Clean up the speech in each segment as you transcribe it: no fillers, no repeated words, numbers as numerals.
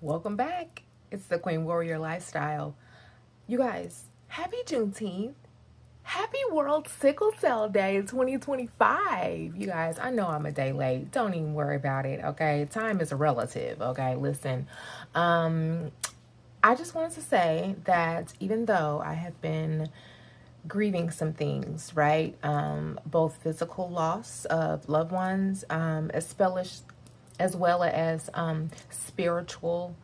Welcome back. It's the Queen Warrior Lifestyle. You guys, happy Juneteenth. Happy World Sickle Cell Day 2025. You guys, I know I'm a day late. Don't even worry about it, okay? Time is relative, okay? Listen, I just wanted to say that even though I have been grieving some things, right? Both physical loss of loved ones, as well as spiritual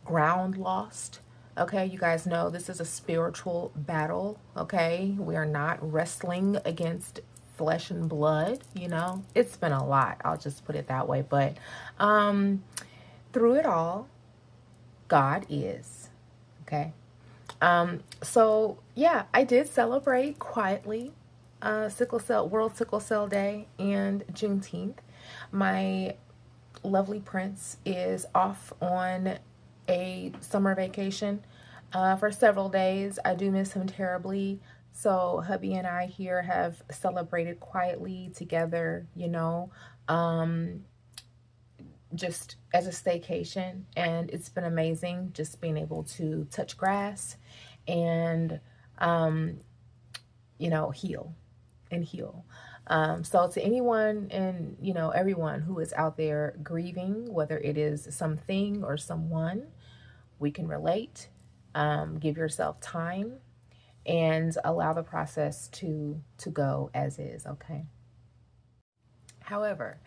ground lost. Okay, you guys know this is a spiritual battle. Okay, we are not wrestling against flesh and blood. It's been a lot. I'll just put it that way. But through it all, God is. Okay. So yeah, I did celebrate quietly World Sickle Cell Day and Juneteenth. My lovely prince is off on a summer vacation for several days. I do miss him terribly. So hubby and I here have celebrated quietly together, just as a staycation, and it's been amazing just being able to touch grass and heal and heal. So to anyone and everyone who is out there grieving, whether it is something or someone, we can relate. Give yourself time and allow the process to go as is. Okay. However,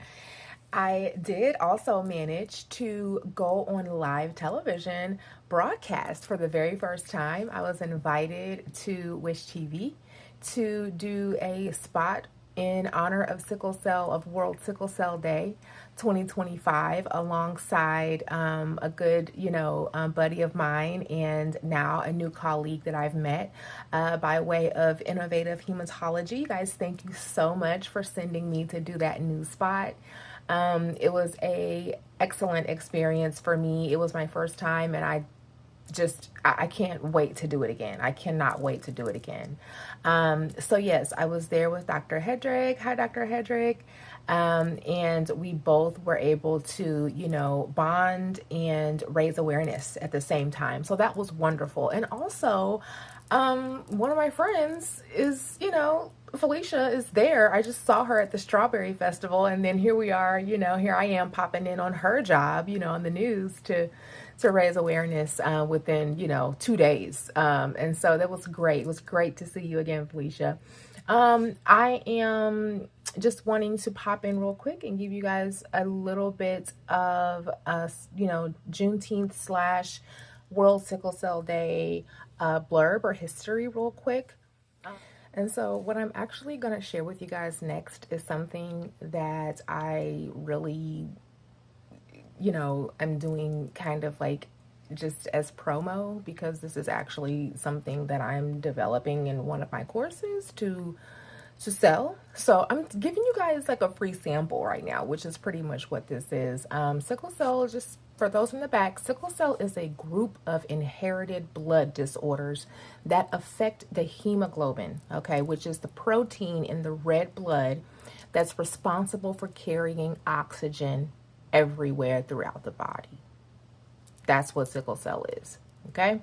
I did also manage to go on live television broadcast for the very first time. I was invited to Wish TV to do a spot in honor of World Sickle Cell Day 2025, alongside a good, buddy of mine, and now a new colleague that I've met by way of Innovative Hematology. You guys, thank you so much for sending me to do that new spot. It was a excellent experience for me. It was my first time, and I can't wait to do it again. I cannot wait to do it again. So yes, I was there with Dr. Hedrick. Hi, Dr. Hedrick. And we both were able to, bond and raise awareness at the same time. So that was wonderful. And also, one of my friends is, Felicia is there. I just saw her at the Strawberry Festival, and then here we are, here I am popping in on her job, on the news to raise awareness within 2 days. And so that was great. It was great to see you again, Felicia. I am just wanting to pop in real quick and give you guys a little bit of Juneteenth / World Sickle Cell Day blurb or history real quick. And so what I'm actually going to share with you guys next is something that I really, I'm doing kind of like just as promo, because this is actually something that I'm developing in one of my courses to sell. So I'm giving you guys like a free sample right now, which is pretty much what this is. Sickle cell, just for those in the back, sickle cell is a group of inherited blood disorders that affect the hemoglobin, okay, which is the protein in the red blood that's responsible for carrying oxygen everywhere throughout the body. That's what sickle cell is, okay?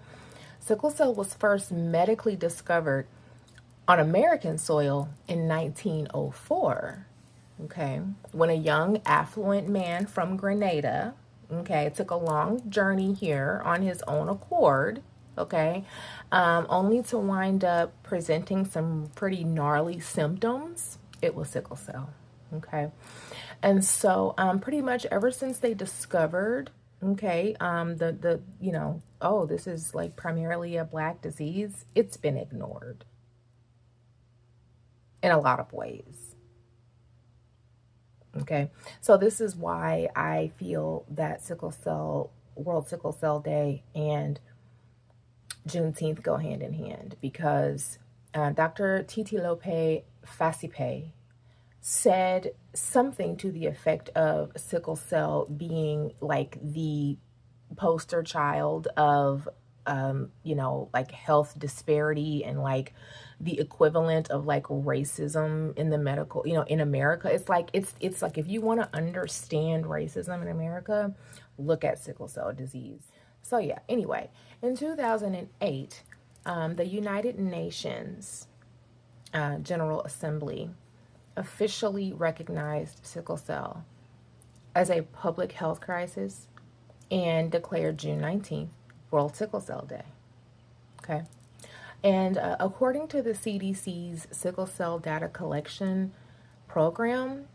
Sickle cell was first medically discovered on American soil in 1904, okay, when a young affluent man from Grenada, okay, took a long journey here on his own accord, okay, only to wind up presenting some pretty gnarly symptoms. It was sickle cell, okay? And so pretty much ever since they discovered, okay, this is like primarily a Black disease, it's been ignored in a lot of ways. Okay, so this is why I feel that World Sickle Cell Day and Juneteenth go hand in hand, because Dr. Titilope Fasipe said something to the effect of sickle cell being like the poster child of like health disparity and like the equivalent of like racism in the medical, in America. It's like if you want to understand racism in America, look at sickle cell disease. So yeah, anyway, in 2008, the United Nations General Assembly officially recognized sickle cell as a public health crisis and declared June 19th World Sickle Cell Day. Okay. And according to the CDC's sickle cell data collection program,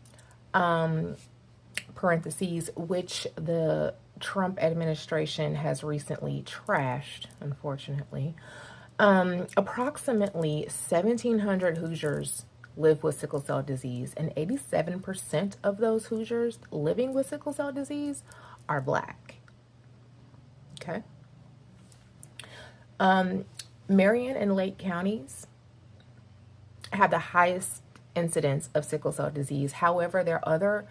parentheses, which the Trump administration has recently trashed, unfortunately, approximately 1,700 Hoosiers live with sickle cell disease, and 87% of those Hoosiers living with sickle cell disease are Black. Okay. Marion and Lake counties have the highest incidence of sickle cell disease. However, there are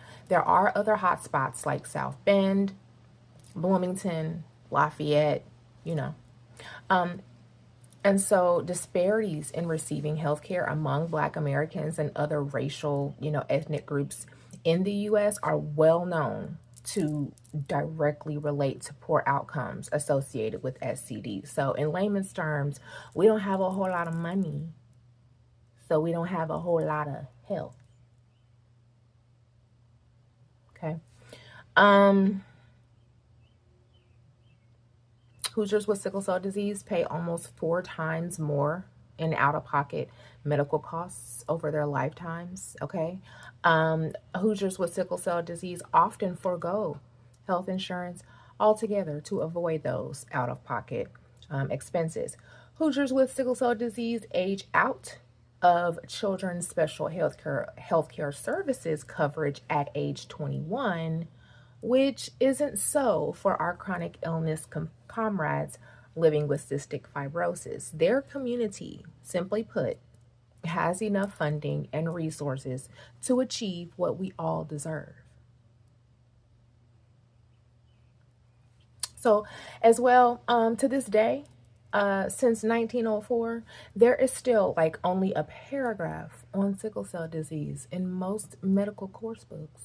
other hotspots like South Bend, Bloomington, Lafayette, and so disparities in receiving health care among Black Americans and other racial, ethnic groups in the U.S. are well known to directly relate to poor outcomes associated with SCD. So in layman's terms, we don't have a whole lot of money, so we don't have a whole lot of health. Okay. Hoosiers with sickle cell disease pay almost 4 times more in out-of-pocket medical costs over their lifetimes, okay? Hoosiers with sickle cell disease often forego health insurance altogether to avoid those out-of-pocket expenses. Hoosiers with sickle cell disease age out of children's special healthcare services coverage at age 21, which isn't so for our chronic illness comrades living with cystic fibrosis. Their community, simply put, has enough funding and resources to achieve what we all deserve. So as well, to this day, since 1904, there is still like only a paragraph on sickle cell disease in most medical course books.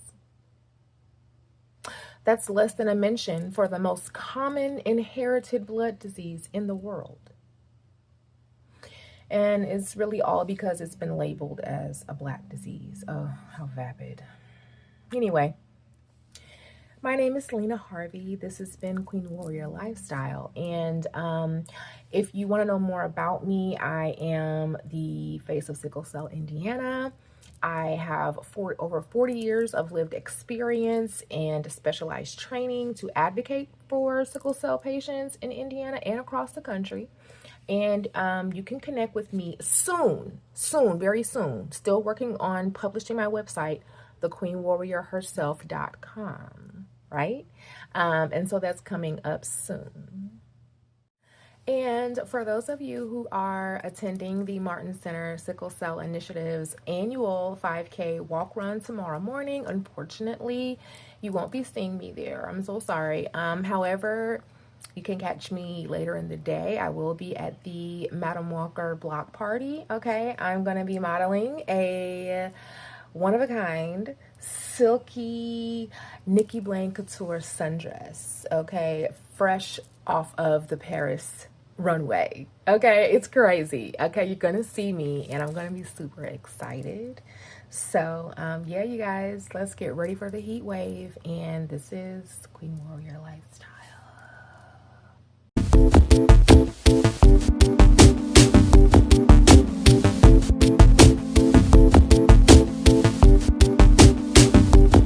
That's less than a mention for the most common inherited blood disease in the world. And it's really all because it's been labeled as a Black disease. Oh, how vapid. Anyway, my name is Lena Harvey. This has been Queen Warrior Lifestyle. And if you want to know more about me, I am the face of Sickle Cell Indiana. I have over 40 years of lived experience and specialized training to advocate for sickle cell patients in Indiana and across the country. And you can connect with me soon, very soon. Still working on publishing my website, thequeenwarriorherself.com, right? And so that's coming up soon. And for those of you who are attending the Martin Center Sickle Cell Initiative's annual 5K walk run tomorrow morning, unfortunately, you won't be seeing me there. I'm so sorry. However, you can catch me later in the day. I will be at the Madam Walker block party. Okay, I'm going to be modeling a one-of-a-kind silky Nikki Blaine couture sundress. Okay, fresh off of the Paris runway. Okay, it's crazy. Okay, you're gonna see me and I'm gonna be super excited. So yeah, you guys, let's get ready for the heat wave. And this is Queen Warrior Lifestyle.